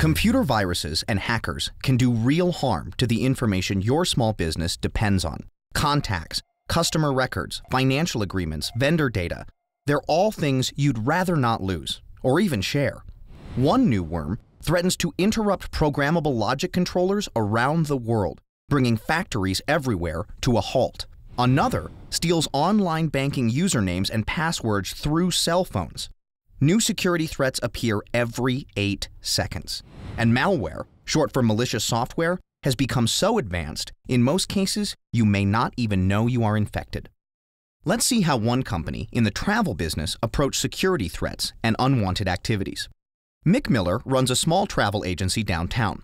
Computer viruses and hackers can do real harm to the information your small business depends on. Contacts, customer records, financial agreements, vendor data, they're all things you'd rather not lose, or even share. One new worm threatens to interrupt programmable logic controllers around the world, bringing factories everywhere to a halt. Another steals online banking usernames and passwords through cell phones. New security threats appear every 8 seconds. And malware, short for malicious software, has become so advanced, in most cases, you may not even know you are infected. Let's see how one company in the travel business approached security threats and unwanted activities. Mick Miller runs a small travel agency downtown.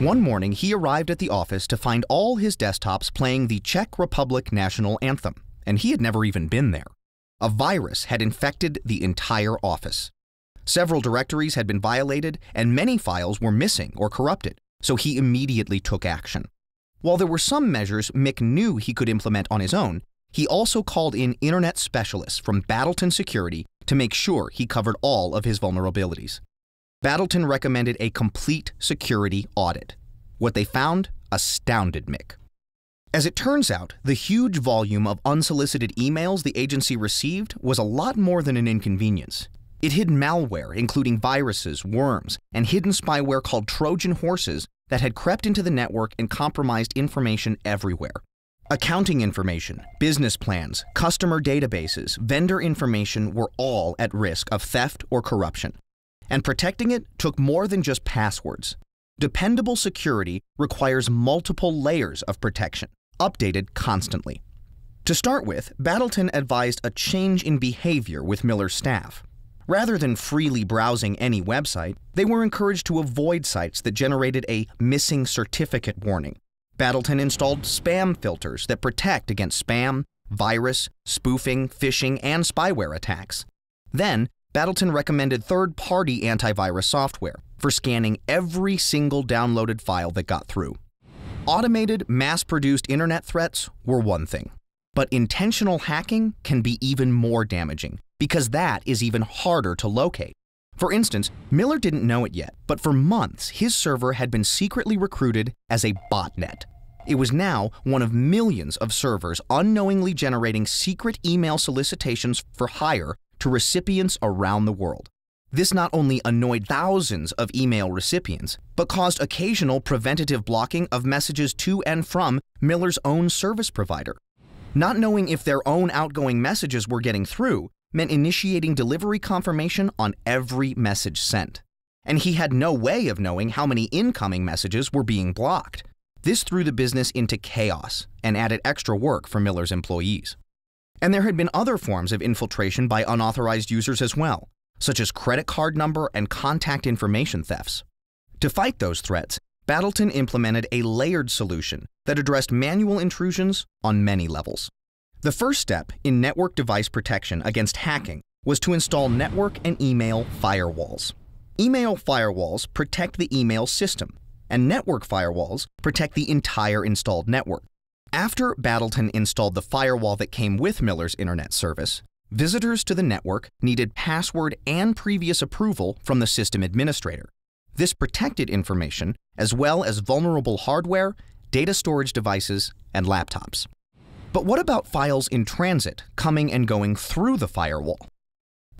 One morning, he arrived at the office to find all his desktops playing the Czech Republic national anthem, and he had never even been there. A virus had infected the entire office. Several directories had been violated, and many files were missing or corrupted, so he immediately took action. While there were some measures Mick knew he could implement on his own, he also called in internet specialists from Battleton Security to make sure he covered all of his vulnerabilities. Battleton recommended a complete security audit. What they found astounded Mick. As it turns out, the huge volume of unsolicited emails the agency received was a lot more than an inconvenience. It hid malware, including viruses, worms, and hidden spyware called Trojan horses that had crept into the network and compromised information everywhere. Accounting information, business plans, customer databases, vendor information were all at risk of theft or corruption. And protecting it took more than just passwords. Dependable security requires multiple layers of protection, updated constantly. To start with, Battleton advised a change in behavior with Miller's staff. Rather than freely browsing any website, they were encouraged to avoid sites that generated a missing certificate warning. Battleton installed spam filters that protect against spam, virus, spoofing, phishing, and spyware attacks. Then, Battleton recommended third-party antivirus software for scanning every single downloaded file that got through. Automated, mass-produced internet threats were one thing, but intentional hacking can be even more damaging because that is even harder to locate. For instance, Miller didn't know it yet, but for months his server had been secretly recruited as a botnet. It was now one of millions of servers unknowingly generating secret email solicitations for hire to recipients around the world. This not only annoyed thousands of email recipients, but caused occasional preventative blocking of messages to and from Miller's own service provider. Not knowing if their own outgoing messages were getting through meant initiating delivery confirmation on every message sent. And he had no way of knowing how many incoming messages were being blocked. This threw the business into chaos and added extra work for Miller's employees. And there had been other forms of infiltration by unauthorized users as well, such as credit card number and contact information thefts. To fight those threats, Battleton implemented a layered solution that addressed manual intrusions on many levels. The first step in network device protection against hacking was to install network and email firewalls. Email firewalls protect the email system, and network firewalls protect the entire installed network. After Battleton installed the firewall that came with Miller's internet service, visitors to the network needed password and previous approval from the system administrator. This protected information as well as vulnerable hardware, data storage devices, and laptops. But what about files in transit coming and going through the firewall?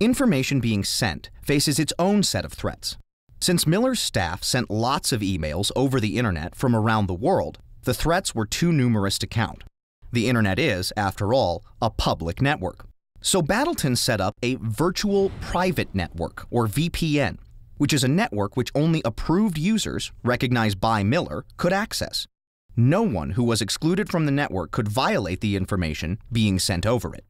Information being sent faces its own set of threats. Since Miller's staff sent lots of emails over the internet from around the world, the threats were too numerous to count. The internet is, after all, a public network. So Battleton set up a virtual private network, or VPN, which is a network which only approved users, recognized by Miller, could access. No one who was excluded from the network could violate the information being sent over it.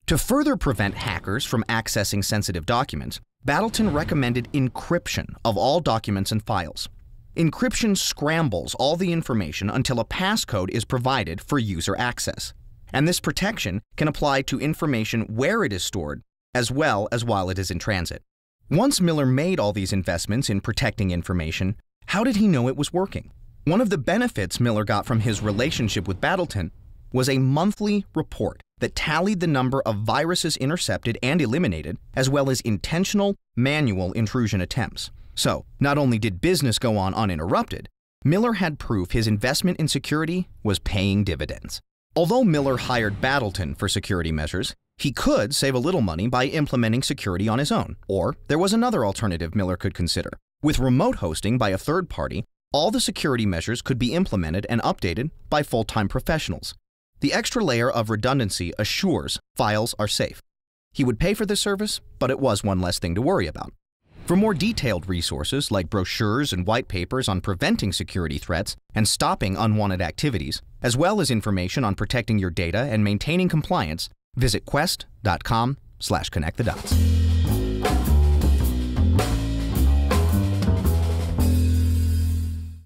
To further prevent hackers from accessing sensitive documents, Battleton recommended encryption of all documents and files. Encryption scrambles all the information until a passcode is provided for user access. And this protection can apply to information where it is stored, as well as while it is in transit. Once Miller made all these investments in protecting information, how did he know it was working? One of the benefits Miller got from his relationship with Battleton was a monthly report that tallied the number of viruses intercepted and eliminated, as well as intentional, manual intrusion attempts. So, not only did business go on uninterrupted, Miller had proof his investment in security was paying dividends. Although Miller hired Battleton for security measures, he could save a little money by implementing security on his own. Or there was another alternative Miller could consider. With remote hosting by a third party, all the security measures could be implemented and updated by full-time professionals. The extra layer of redundancy assures files are safe. He would pay for this service, but it was one less thing to worry about. For more detailed resources like brochures and white papers on preventing security threats and stopping unwanted activities, as well as information on protecting your data and maintaining compliance, visit quest.com/connectthedots.